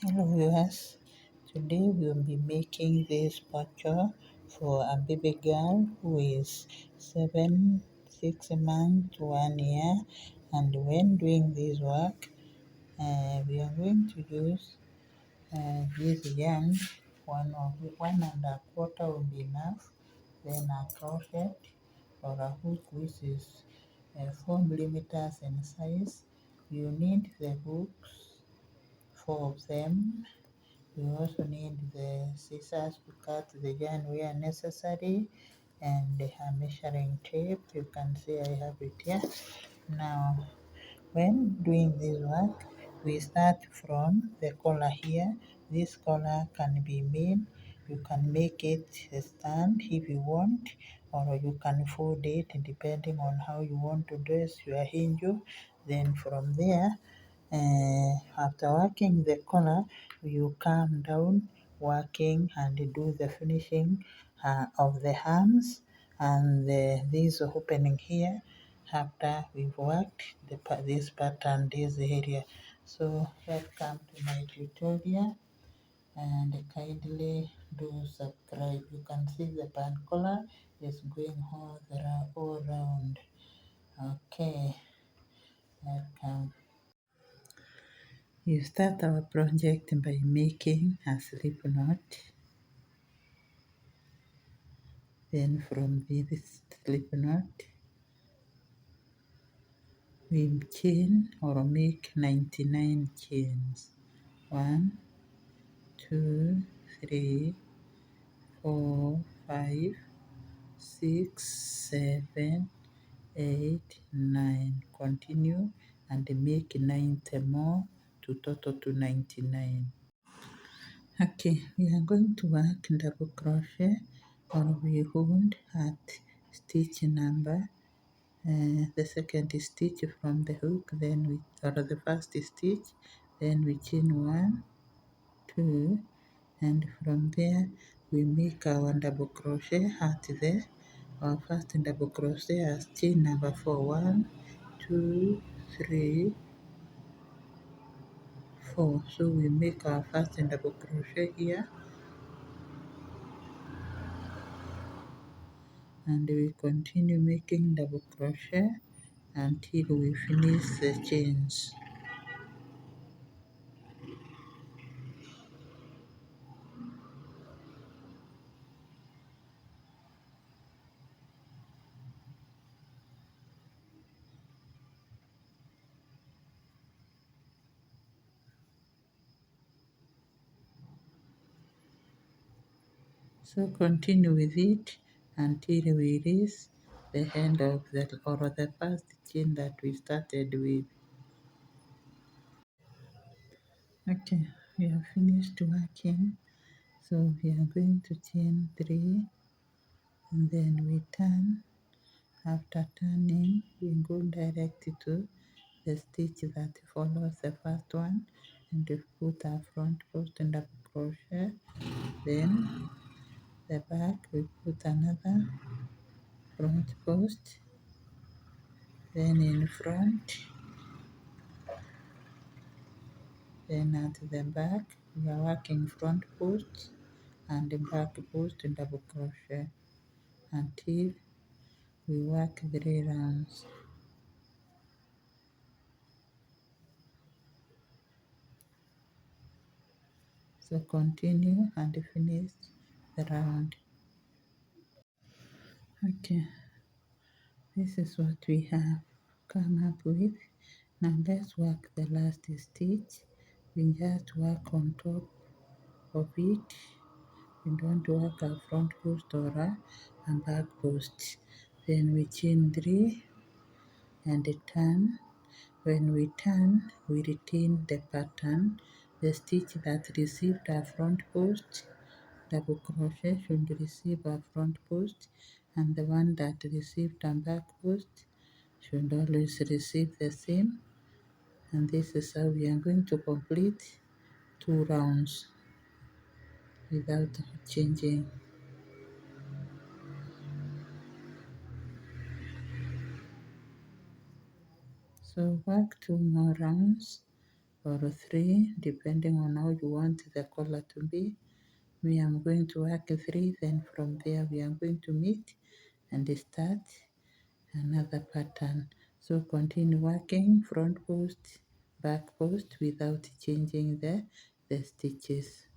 Hello viewers, today we'll be making this picture for a baby girl who is 6 months to 1 year, and when doing this work we are going to use this yarn. One and a quarter will be enough, then a crochet or a hook which is 4 millimeters in size. You need the hooks, 4 of them. You also need the scissors to cut the yarn where necessary, and a measuring tape. You can see I have it here. Now, when doing this work, we start from the collar here. This collar can be made. You can make it a stand if you want, or you can fold it depending on how you want to dress your hinge. Then from there, after working the collar, you come down working and do the finishing of the arms and this opening here after we've worked this part and this area. So welcome to my tutorial, and kindly do subscribe. You can see the band collar is going all around. Okay, welcome. You start our project by making a slip knot. Then from this slip knot, we chain or make 99 chains. 1, 2, 3, 4, 5, 6, 7, 8, 9. Continue and make 90 more to total to 99. Okay, we are going to work double crochet, or we hold at stitch number the second stitch from the hook, then we, or the first stitch, then we chain 1, 2, and from there we make our double crochet at the our first double crochet as chain number 4. 1, 2, 3, 4. So we make our first double crochet here, and we continue making double crochet until we finish the chains. So continue with it until we reach the end of the first chain that we started with. Okay, we have finished working. So we are going to chain 3, and then we turn. After turning, we go direct to the stitch that follows the first one, and we put our front post and double crochet. Then the back we put another front post, then in front, then at the back we are working front post and back post double crochet until we work 3 rounds. So continue and finish the round. Okay, this is what we have come up with. Now let's work the last stitch. We just work on top of it. We don't work a front post or a back post. Then we chain 3 and turn. When we turn, we retain the pattern. The stitch that received a front post double crochet should receive a front post, and the one that received a back post should always receive the same. And this is how we are going to complete 2 rounds without changing. So work 2 more rounds or 3 depending on how you want the collar to be. Me, I'm going to work 3, then from there we are going to meet and start another pattern. So continue working front post, back post without changing the stitches.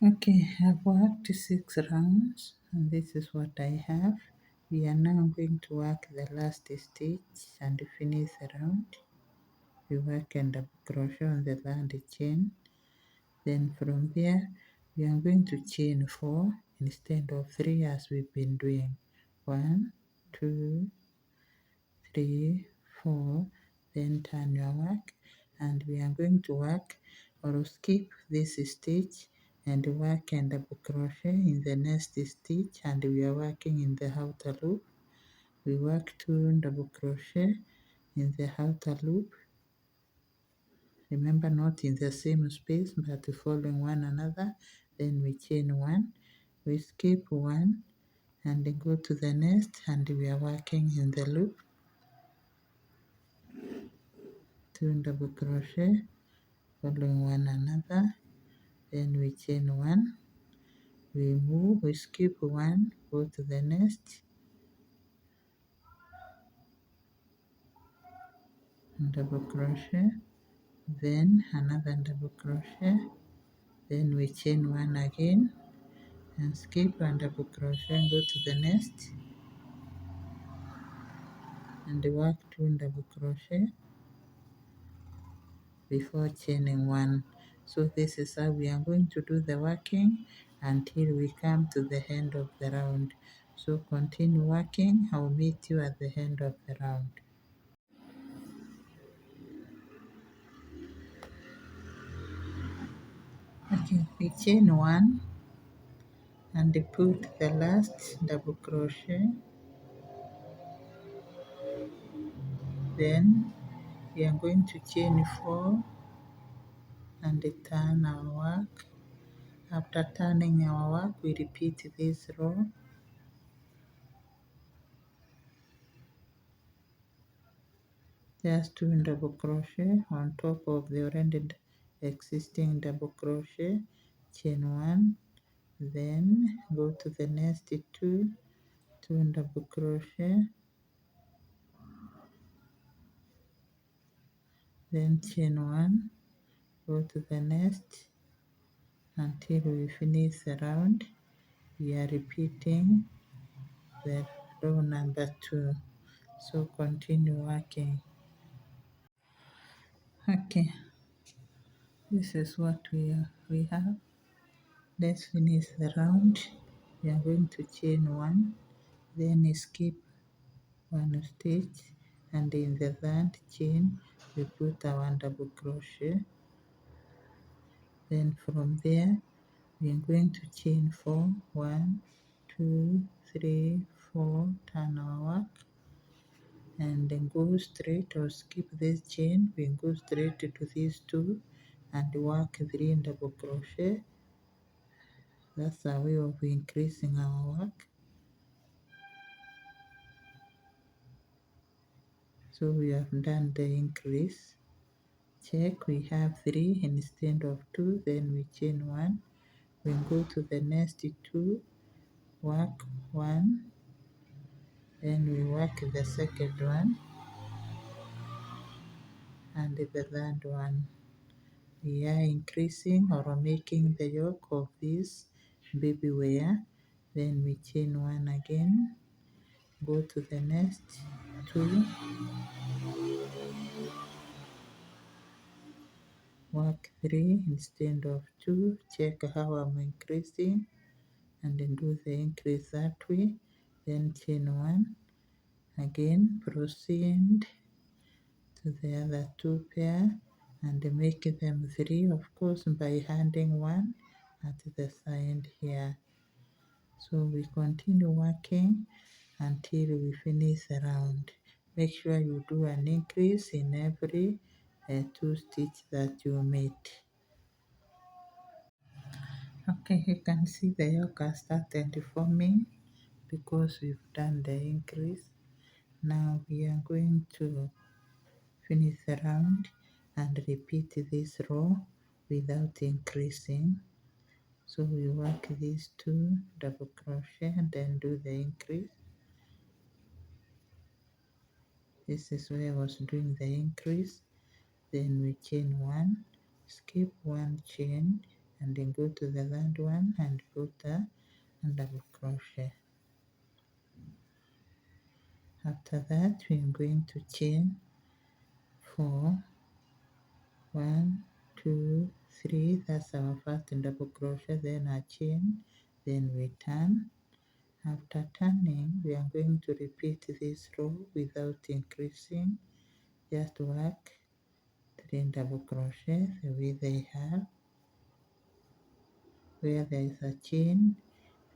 Okay, I've worked 6 rounds and this is what I have. We are now going to work the last stitch and finish the round. We work and double crochet on the land chain. Then from there we are going to chain 4 instead of 3 as we've been doing. 1, 2, 3, 4, then turn your work, and we are going to work or skip this stitch and work and double crochet in the next stitch, and we are working in the outer loop. We work 2 double crochet in the outer loop. Remember, not in the same space but following one another. Then we chain 1, we skip 1 and go to the next, and we are working in the loop. 2 double crochet following one another, then we chain 1, we move, we skip 1, go to the next, double crochet, then another double crochet, then we chain 1 again and skip and double crochet and go to the next and work 2 double crochet before chaining 1. So this is how we are going to do the working until we come to the end of the round. So continue working, I'll meet you at the end of the round. Okay, we chain 1 and put the last double crochet, then we are going to chain 4 and turn our work. After turning our work, we repeat this row. Just 2 double crochet on top of the already existing double crochet, chain 1, then go to the next 2, 2 double crochet, then chain 1, go to the next until we finish the round. We are repeating the row number 2. So continue working. Okay, this is what we have. Let's finish the round. We are going to chain 1, then skip 1 stitch, and in the third chain we put a 1 double crochet. Then from there we are going to chain 4, 1, 2, 3, 4, turn our work, and then go straight or skip this chain. We go straight to these 2 and work 3 double crochet. That's a way of increasing our work. So we have done the increase. Check, we have 3 instead of 2, then we chain 1. We go to the next 2, work 1, then we work the second one and the third one. We are increasing or making the yoke of this baby wear. Then we chain 1 again, go to the next 2, work 3 instead of 2. Check how I'm increasing and then do the increase that way. Then chain 1 again, proceed to the other 2 pair and make them 3, of course by handing 1 at the side here. So we continue working until we finish the round. Make sure you do an increase in every 2 stitch that you made. Okay, you can see the yoke has started forming because we've done the increase. Now we are going to finish the round and repeat this row without increasing. So we work these 2 double crochet and then do the increase. This is where I was doing the increase. Then we chain 1, skip 1 chain, and then go to the third one and put a double crochet. After that, we are going to chain 4, 1, 2, 3. That's our first double crochet. Then a chain, then we turn. After turning, we are going to repeat this row without increasing. Just work 3 double crochet the way they have. Where there is a chain,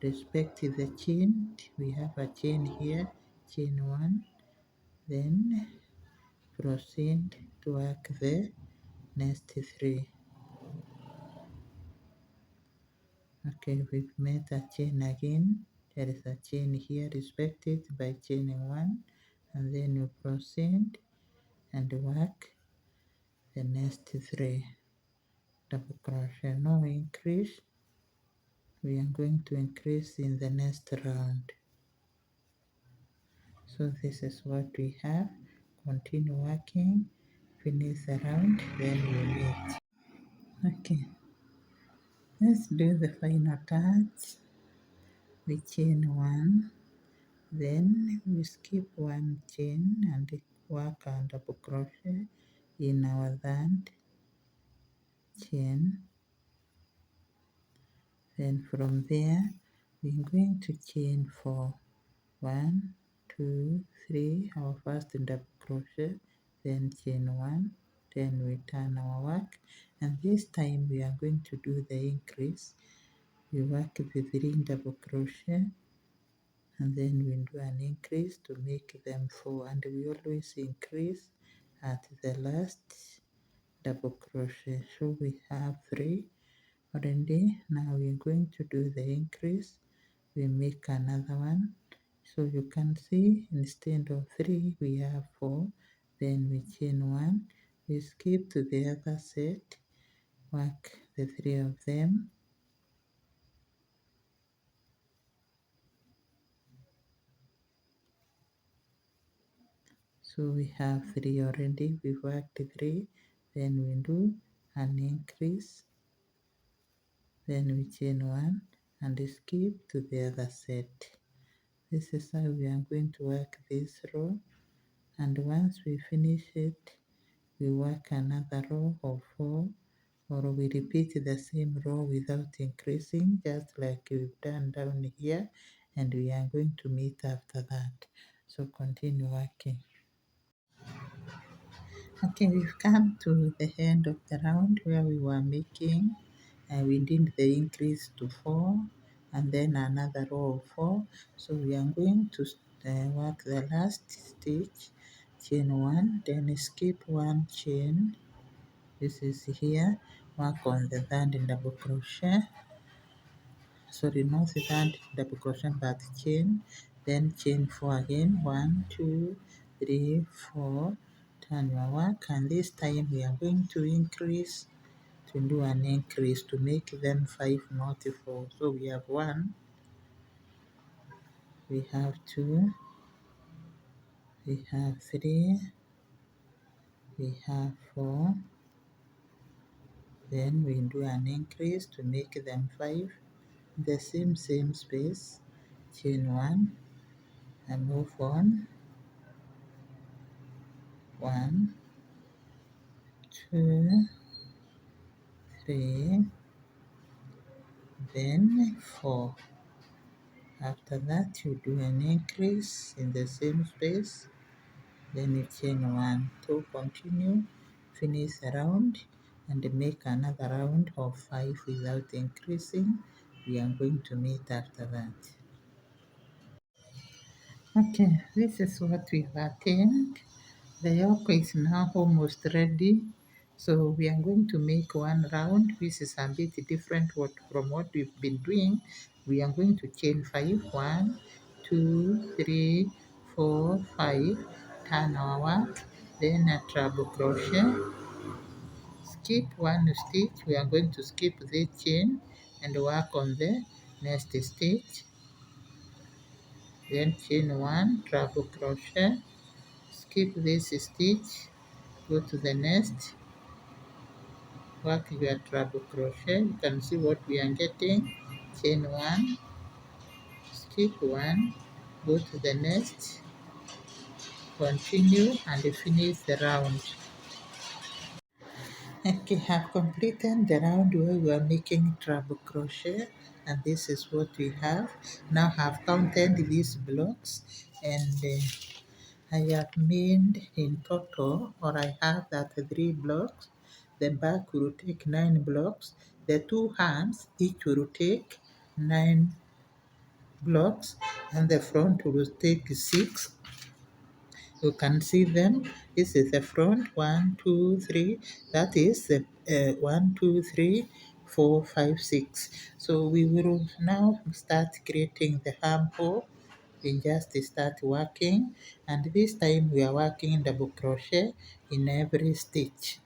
respect the chain. We have a chain here, chain 1. Then proceed to work the next 3. Okay, we've made a chain again. There is a chain here, respect it by chaining 1, and then you proceed and work the next 3 double crochet. No increase. We are going to increase in the next round. So this is what we have. Continue working, finish the round, then we meet. Okay, let's do the final touch. We chain 1, then we skip 1 chain and work a double crochet in our third chain. Then from there we're going to chain 4. 1, 2, 3, our first double crochet, then chain 1, then we turn our work, and this time we are going to do the increase. We work the 3 double crochet and then we do an increase to make them 4, and we always increase at the last double crochet. So we have 3 already. Now we're going to do the increase. We make another one. So you can see instead of 3 we have 4. Then we chain 1, we skip to the other set, work the 3 of them. So we have 3 already. We worked 3, then we do an increase, then we chain 1 and skip to the other set. This is how we are going to work this row, and once we finish it, we work another row of 4, or we repeat the same row without increasing, just like we've done down here, and we are going to meet after that. So continue working. Okay, we've come to the end of the round where we were making, and we did the increase to 4 and then another row of 4. So we are going to work the last stitch, chain 1, then skip 1 chain. This is here, work on the third double crochet, sorry, not the third double crochet but chain, then chain 4 again, 1, 2, 3, 4, turn your work, and this time we are going to increase, to do an increase to make them 5, not 4. So we have 1, we have 2, we have 3, we have 4, then we do an increase to make them 5, the same space, chain 1 and move on, 1, 2, 3, then 4. After that you do an increase in the same space, then you chain 1 to continue, finish the round and make another round of 5 without increasing. We are going to meet after that. Okay, this is what we have attained. The yolk is now almost ready. So we are going to make one round, which is a bit different from what we've been doing. We are going to chain 5. 1, 2, 3, 4, 5. Turn our work. then a treble crochet, skip one stitch. We are going to skip the chain and work on the next stitch, then chain one, treble crochet, skip this stitch, go to the next, work your treble crochet. You can see what we are getting. Chain one, skip one, go to the next, continue and finish the round. Okay, have completed the round where we are making treble crochet, and this is what we have. Now have counted these blocks, and I have made in total, or I have that 3 blocks. The back will take 9 blocks. The two hands each will take 9 blocks, and the front will take 6. You can see them. This is the front, 1, 2, 3. That is the 1, 2, 3, 4, 5, 6. So we will now start creating the armhole. We just start working, and this time we are working double crochet in every stitch,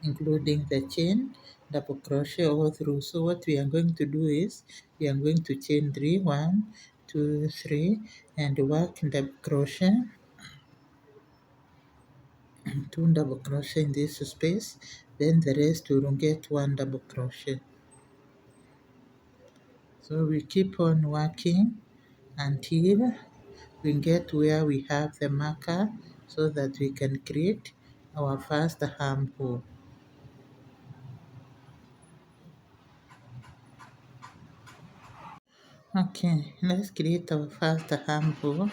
including the chain, double crochet all through. So what we are going to do is we are going to chain 3, 1, 2, 3, and work double crochet, 2 double crochet in this space, then the rest will get 1 double crochet. So we keep on working until we get where we have the marker so that we can create our first armhole. Okay, let's create our first armhole.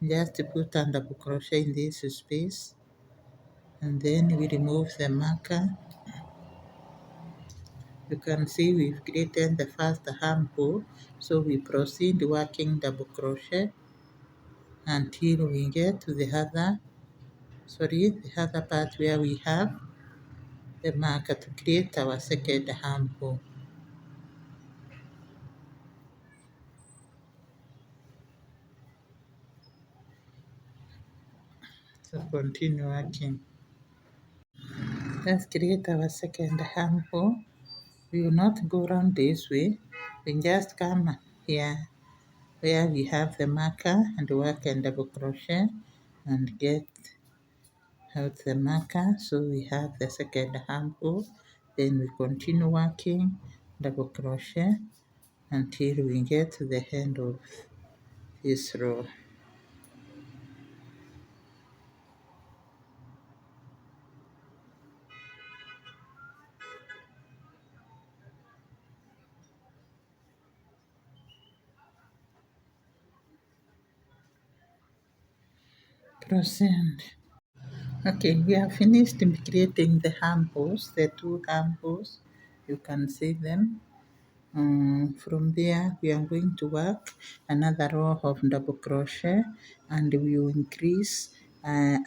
Just put a double crochet in this space, and then we remove the marker. You can see we've created the first armhole, so we proceed working double crochet until we get to the other part where we have the marker to create our second armhole. So continue working. Let's create our second armhole. We will not go around this way. We just come here where we have the marker and work and double crochet and get out the marker. So we have the second armhole. Then we continue working double crochet until we get to the end of this row. Proceed. Okay, we have finished creating the armholes, the 2 armholes. You can see them. From there, we are going to work another row of double crochet, and we will increase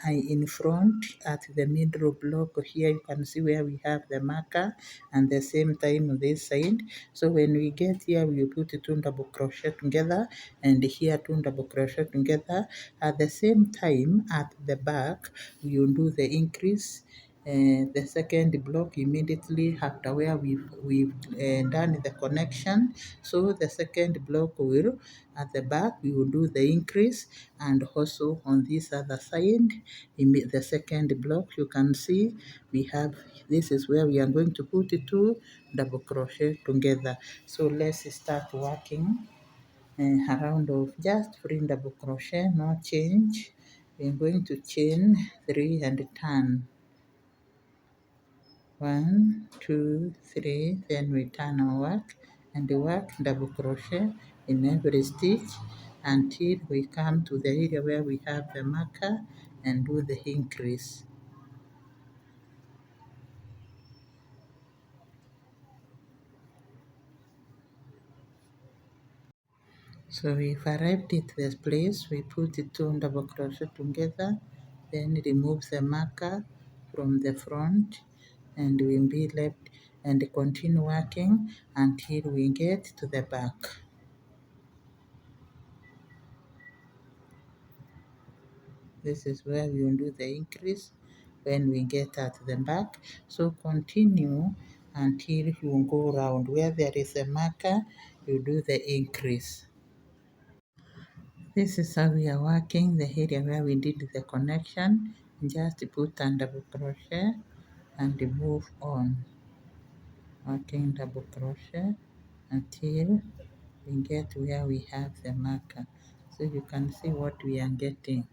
in front at the middle block. Here you can see where we have the marker, and the same time on this side. So when we get here, we will put 2 double crochet together, and here 2 double crochet together. At the same time, at the back, we will do the increase. The second block immediately after where we've done the connection. So the second block will at the back we will do the increase, and also on this other side in the second block you can see we have, this is where we are going to put 2 double crochet together. So let's start working a round of just 3 double crochet, no change. We're going to chain 3 and turn. 1, 2, 3, then we turn our work and work double crochet in every stitch until we come to the area where we have the marker and do the increase. So we've arrived at this place, we put the 2 double crochet together, then remove the marker from the front, and we'll be left and continue working until we get to the back. This is where we will do the increase when we get at the back. So continue until you go round. Where there is a marker, you do the increase. This is how we are working the area where we did the connection. Just put on double crochet and move on. Working double crochet until we get where we have the marker. So you can see what we are getting.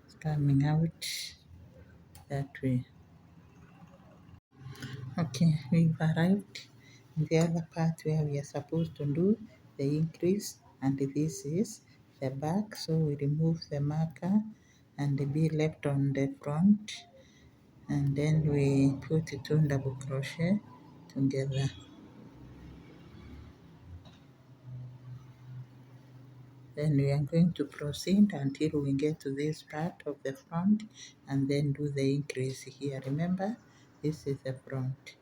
It's coming out that way. Okay, we've arrived in the other part where we are supposed to do the increase, and this is the back. So we remove the marker and be left on the front, and then we put two double crochet together. Then we are going to proceed until we get to this part of the front and then do the increase here. Remember, this is the front.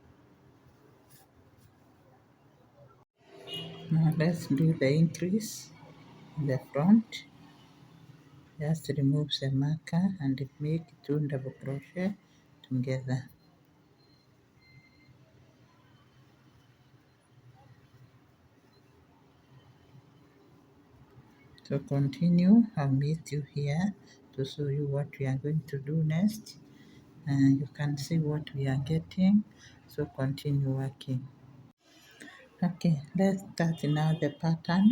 Now let's do the increase in the front. Just remove the marker and make two double crochet together. So continue, I'll meet you here to show you what we are going to do next. And you can see what we are getting, so continue working. Okay, let's start now the pattern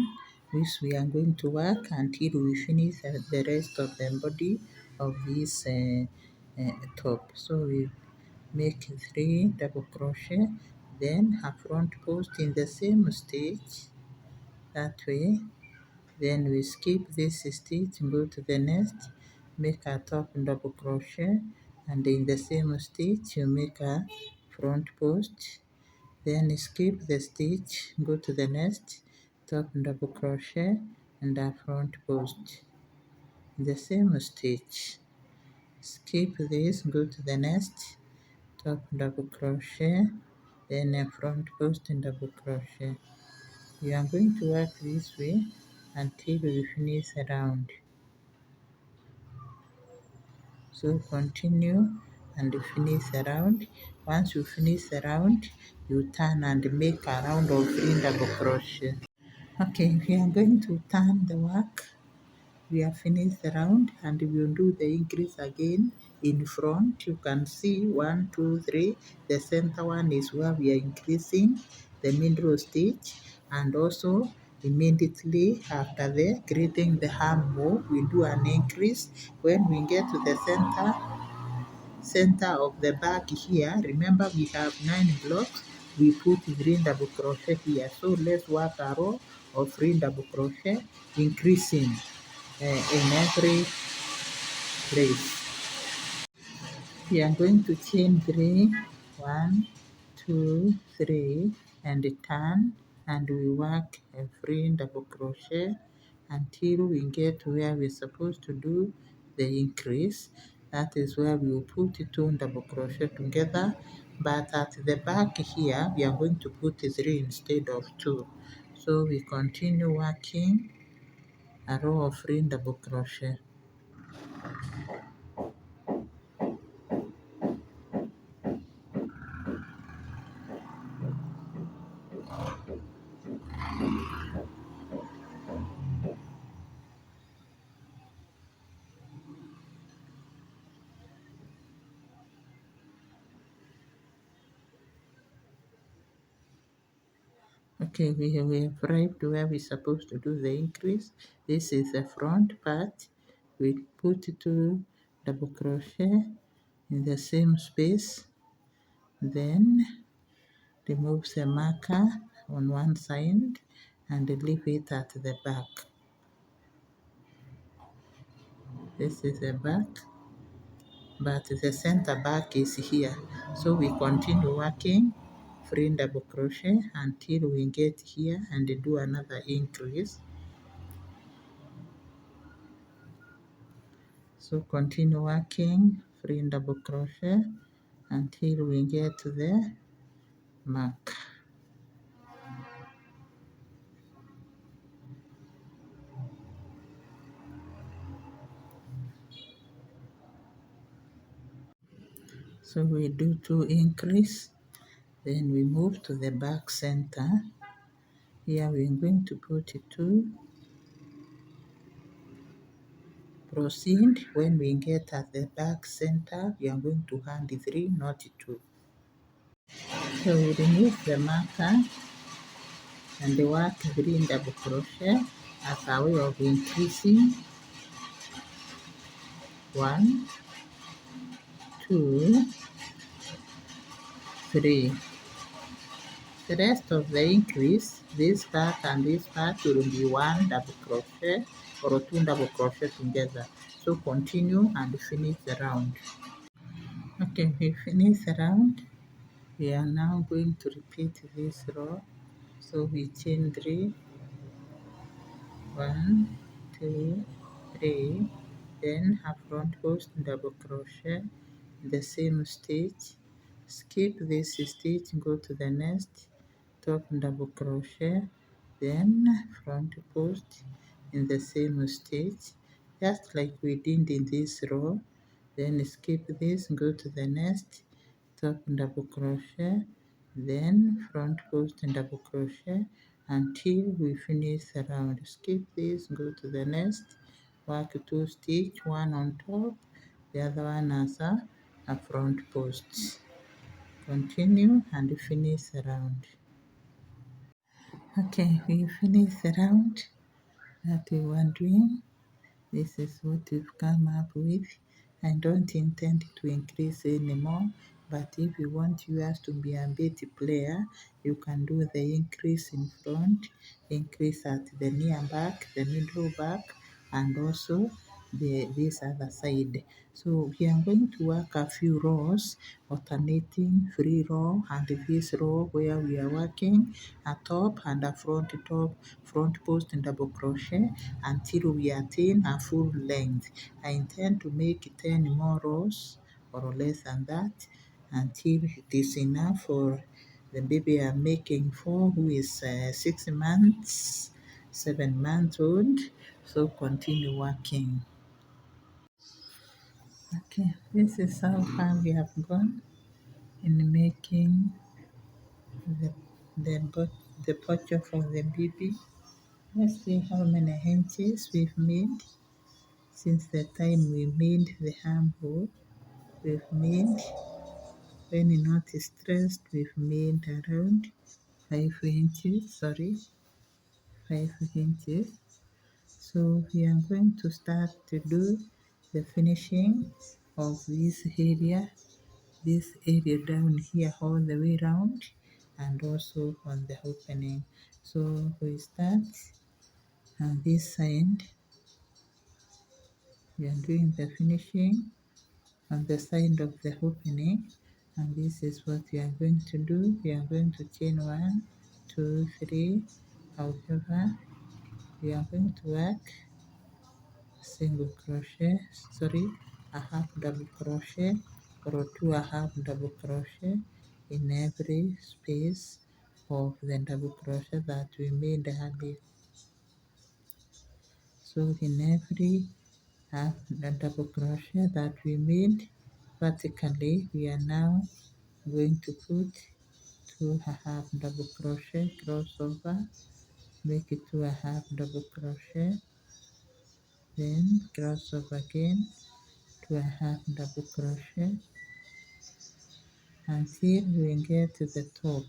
which we are going to work until we finish the rest of the body of this top. So we make 3 double crochet, then a front post in the same stitch, that way. Then we skip this stitch, go to the next, make a top double crochet, and in the same stitch you make a front post. Then skip the stitch, go to the next, top double crochet and a front post. The same stitch. Skip this, go to the next, top double crochet, then a front post and double crochet. You are going to work this way until we finish the round. So continue and finish the round. Once you finish the round, you turn and make a round of 3 double crochet. Okay, we are going to turn the work. We have finished the round and we will do the increase again in front. You can see 1, 2, 3. The center one is where we are increasing the middle stitch, and also immediately after the creating the armhole, we do an increase. When we get to the center of the back here, remember we have 9 blocks, we put 3 double crochet here. So let's work a row of 3 double crochet, increasing in every place. We are going to chain 3, 1, 2, 3, and turn, and we work a 3 double crochet until we get where we're supposed to do the increase. That is where we will put 2 double crochet together, but at the back here we are going to put 3 instead of 2. So we continue working a row of 3 double crochet. Okay, we have arrived where we're supposed to do the increase. This is the front part. We put 2 double crochet in the same space, then remove the marker on one side and leave it at the back. This is the back, but the center back is here. So we continue working 3 double crochet until we get here and do another increase. So continue working 3 double crochet until we get to the mark. So we do 2 increase, then we move to the back center. Here we're going to put 2, proceed. When we get at the back center, we are going to hand 3, not 2. So we remove the marker and work 3 double crochet as a way of increasing 1, 2, 3. The rest of the increase, this part and this part will be 1 double crochet or 2 double crochet together. So continue and finish the round. Okay, we finish the round. We are now going to repeat this row. So we chain 3, 1, 2, 3, then a front post double crochet in the same stitch, skip this stitch, go to the next, top double crochet, then front post in the same stitch, just like we did in this row. Then skip this, go to the next, top double crochet, then front post and double crochet until we finish the round. Skip this, go to the next, work 2 stitch, one on top, the other one as a front post. Continue and finish the round. Okay, we finish the round that we were doing. This is what we've come up with. I don't intend to increase anymore, but if you want yours to be a bit player, you can do the increase in front, increase at the near back, the middle back, and also this other side. So we are going to work a few rows, alternating 3 row and this row where we are working a top and a front post and double crochet until we attain a full length. I intend to make 10 more rows or less than that until it is enough for the baby I'm making for, who is 6 months, 7 months old. So continue working. Okay, this is how far we have gone in making the the posture for the baby. Let's see how many inches we've made since the time we made the armhole. We've made, when not stressed, we've made around 5 inches, 5 inches. So we are going to start to do the finishing of this area down here all the way around, and also on the opening. So we start on this side. We are doing the finishing on the side of the opening, and this is what we are going to do. We are going to chain 1, 2, 3. However, we are going to work single crochet, a half double crochet or 2 a half double crochet in every space of the double crochet that we made earlier. So in every half double crochet that we made vertically, we are now going to put 2 a half double crochet, cross over, make it 2 a half double crochet, then cross over again, 2 a half double crochet until we get to the top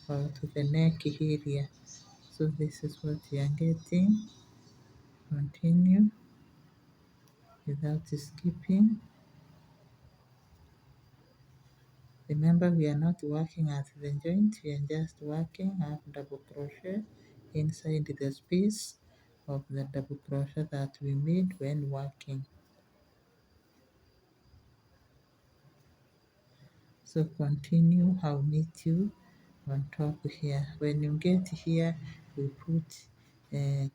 or to the neck area. So this is what we are getting. Continue without skipping. Remember, we are not working at the joint, we are just working half double crochet inside the space of the double crochet that we made when working. So continue, I'll meet you on top here. When you get here, we put 2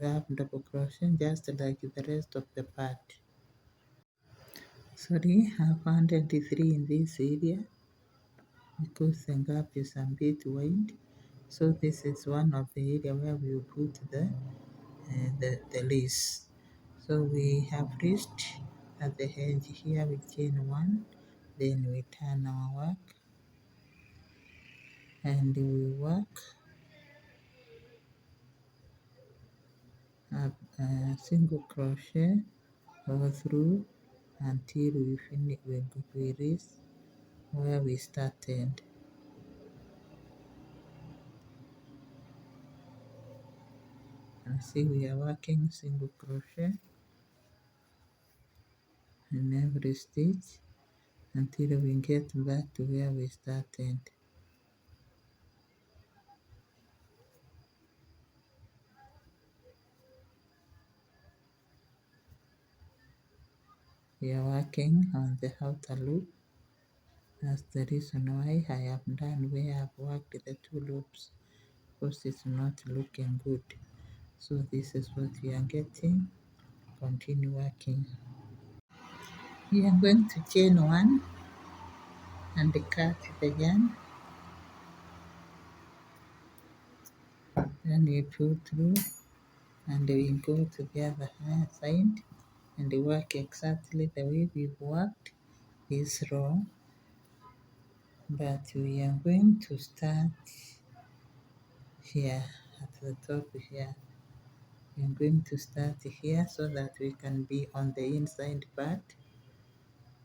half double crochet just like the rest of the part. Sorry, I've added 3 in this area because the gap is a bit wide. So this is one of the area where we will put the lace. So we have reached at the edge here we chain 1, then we turn our work and we work a single crochet all through until we finish, we reach where we started. And see, we are working single crochet in every stitch until we get back to where we started. We are working on the outer loop. That's the reason why I have done where I've worked the 2 loops, because it's not looking good. So this is what we are getting. Continue working. We are going to chain 1 and cut the yarn. Then we pull through and we go to the other side and work exactly the way we've worked this row. But we are going to start here at the top here. We are going to start here so that we can be on the inside part.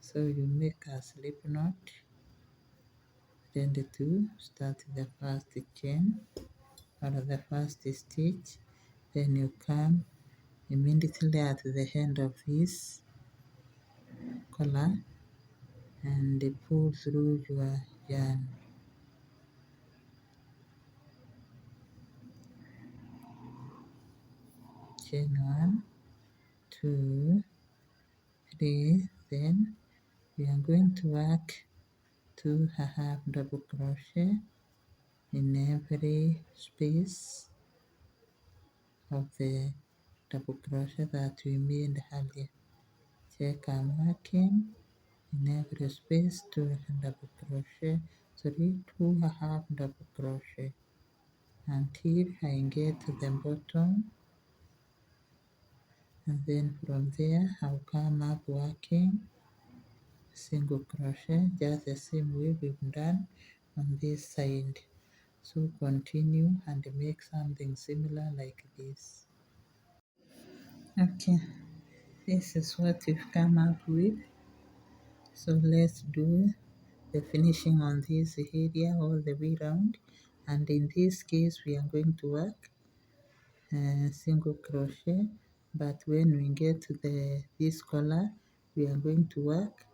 So you make a slip knot, then the 2 start the first chain or the first stitch, then you come immediately at the end of this collar and pull through your yarn. Chain 1, 2, 3, then we are going to work 2.5 double crochet in every space of the double crochet that we made earlier. Check I'm working in every space 2 double crochet, 2.5 double crochet until I get to the bottom, and then from there I'll come up working single crochet just the same way we've done on this side. So continue and make something similar like this. Okay, this is what we've come up with. So let's do the finishing on this area all the way around, and in this case we are going to work single crochet, but when we get to this collar we are going to work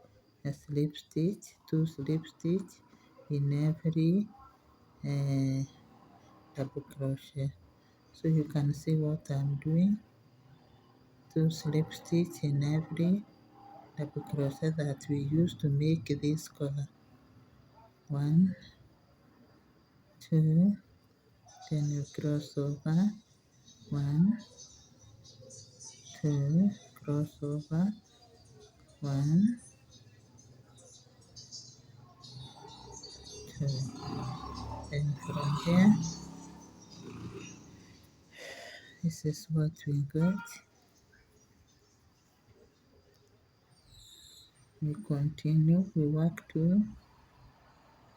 a slip stitch, 2 slip stitch in every double crochet. So you can see what I'm doing, 2 slip stitch in every double crochet that we use to make this collar. 1, 2, then you cross over, 1, 2, cross over, 1, 2. Then from here, this is what we got. We continue, we work 2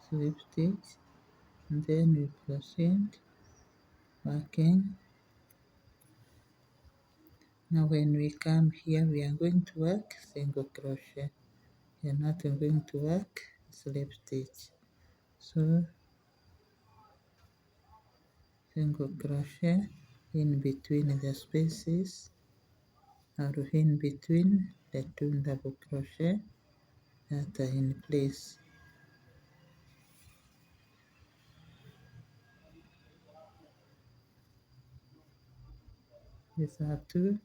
slip stitch, and then we proceed working. Now when we come here, we are going to work single crochet. We are not going to work slip stitch. So single crochet in between the spaces or in between the 2 double crochet that are in place. These are 2.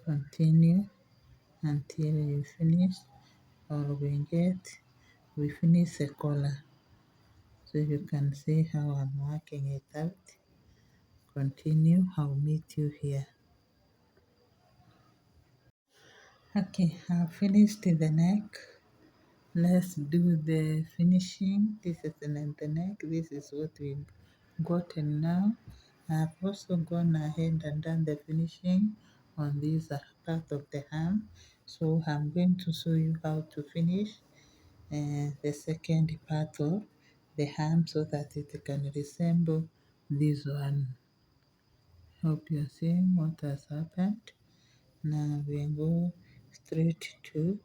Continue until you finish or we finish the collar. So you can see how I'm working it out. Continue, I'll meet you here. Okay, I've finished the neck. Let's do the finishing. This is the neck. This is what we've gotten now. I've also gone ahead and done the finishing on this part of the hem. So I'm going to show you how to finish the second part of the hem so that it can resemble this one. Hope you're seeing what has happened. Now we go straight to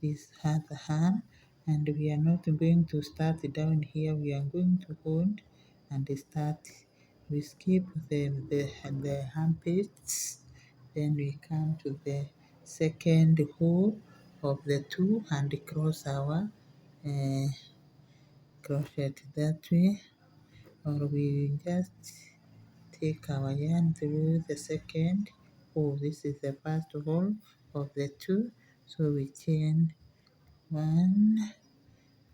this other hand, and we are not going to start down here. We are going to hold and start. We skip the armpits, then we come to the second hole of the two and cross our uh, crochet that way, or we just take our yarn through the second. Oh, this is the first row of the two, so we chain one,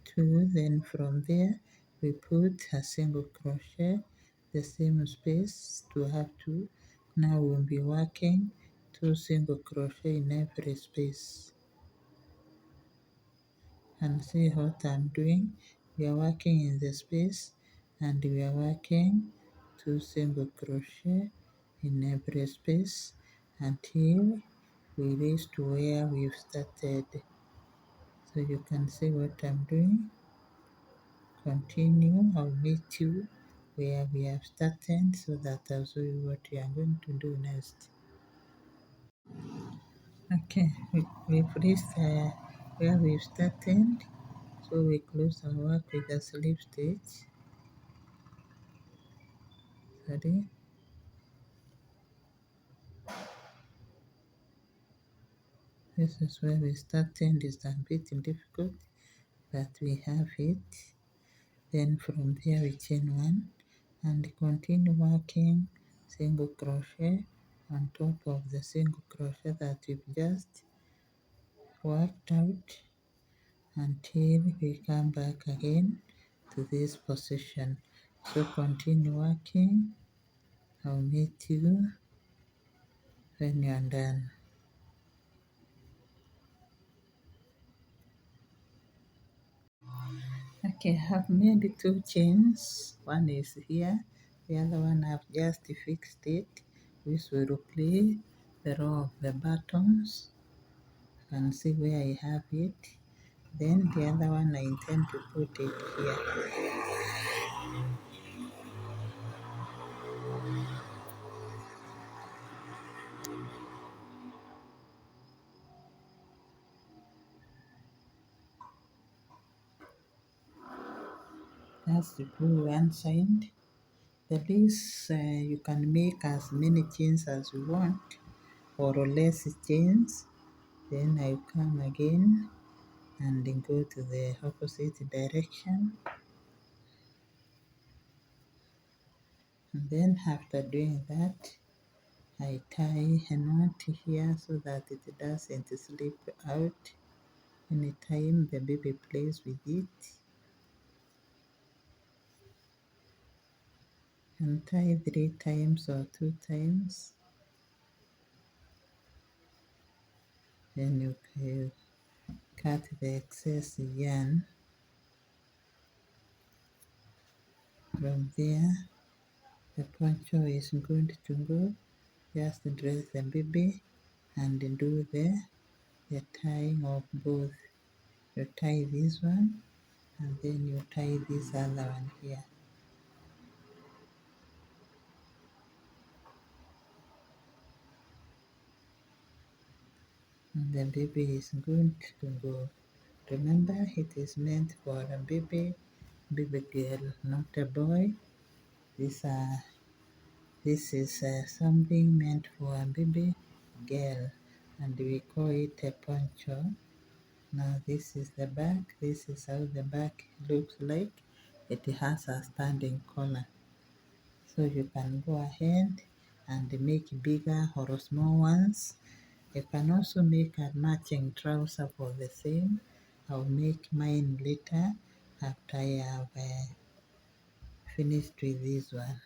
two, then from there we put a single crochet the same space to have two. Now we'll be working two single crochet in every space, and see what I'm doing. We are working in the space and we are working two single crochet in every space until we reach to where we've started. So you can see what I'm doing. Continue. I'll meet you where we have started so that I'll show you what we are going to do next. Okay, we've reached where we've started. So we close our work with a slip stitch. Sorry. This is where we started. It's a bit difficult, but we have it. Then from there we chain one and continue working single crochet on top of the single crochet that we've just worked out until we come back again to this position. So continue working. I'll meet you when you're done. Okay, I've made two chains. One is here, the other one I've just fixed it. This will play the row of the buttons. You can see where I have it. Then the other one I intend to put it here. That's the blue one side. The lace you can make as many chains as you want or less chains. Then I come again and then go to the opposite direction. And then after doing that, I tie a knot here so that it doesn't slip out anytime the baby plays with it. And tie 3 times or 2 times. Then you cut the excess yarn from there. The poncho is good to go. Just dress the baby and do the tying of both. You tie this one and then you tie this other one here. And the baby is good to go. Remember, it is meant for a baby girl, not a boy. This is something meant for a baby girl, and we call it a poncho. Now this is the back. This is how the back looks like. It has a standing collar. So you can go ahead and make bigger or small ones. You can also make a matching trouser for the same. I'll make mine later after I have finished with this one.